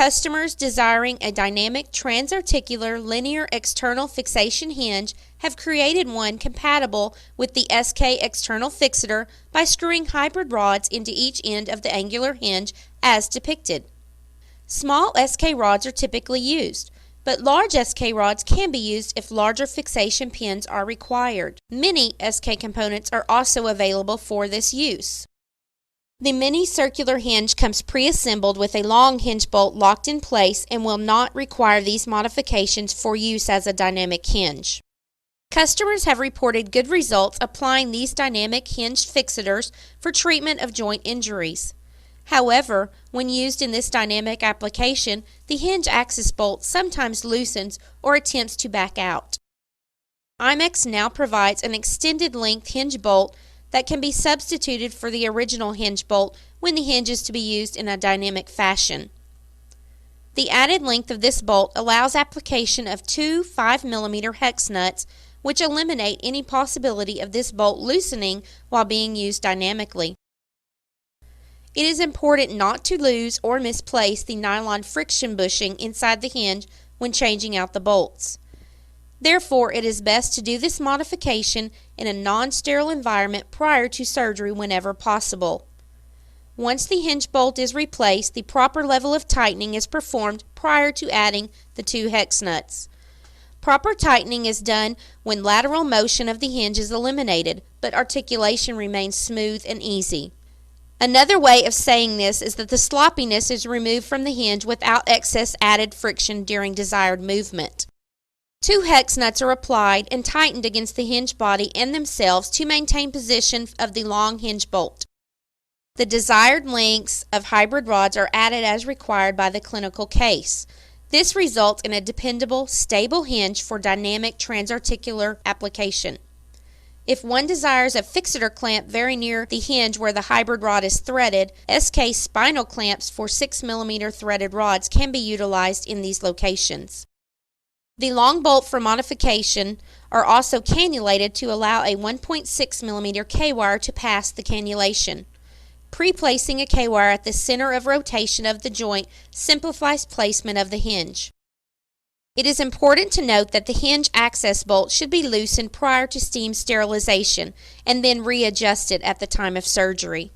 Customers desiring a dynamic transarticular linear external fixation hinge have created one compatible with the SK external fixator by screwing hybrid rods into each end of the angular hinge as depicted. Small SK rods are typically used, but large SK rods can be used if larger fixation pins are required. Mini SK components are also available for this use. The mini circular hinge comes pre-assembled with a long hinge bolt locked in place and will not require these modifications for use as a dynamic hinge. Customers have reported good results applying these dynamic hinged fixators for treatment of joint injuries. However, when used in this dynamic application, the hinge axis bolt sometimes loosens or attempts to back out. IMEX now provides an extended length hinge bolt that can be substituted for the original hinge bolt when the hinge is to be used in a dynamic fashion. The added length of this bolt allows application of two 5mm hex nuts, which eliminate any possibility of this bolt loosening while being used dynamically. It is important not to lose or misplace the nylon friction bushing inside the hinge when changing out the bolts. Therefore, it is best to do this modification in a non-sterile environment prior to surgery whenever possible. Once the hinge bolt is replaced, the proper level of tightening is performed prior to adding the two hex nuts. Proper tightening is done when lateral motion of the hinge is eliminated, but articulation remains smooth and easy. Another way of saying this is that the sloppiness is removed from the hinge without excess added friction during desired movement. Two hex nuts are applied and tightened against the hinge body and themselves to maintain position of the long hinge bolt. The desired lengths of hybrid rods are added as required by the clinical case. This results in a dependable, stable hinge for dynamic transarticular application. If one desires a fixator clamp very near the hinge where the hybrid rod is threaded, SK spinal clamps for 6mm threaded rods can be utilized in these locations. The long bolt for modification are also cannulated to allow a 1.6mm K-wire to pass the cannulation. Pre-placing a K-wire at the center of rotation of the joint simplifies placement of the hinge. It is important to note that the hinge access bolt should be loosened prior to steam sterilization and then readjusted at the time of surgery.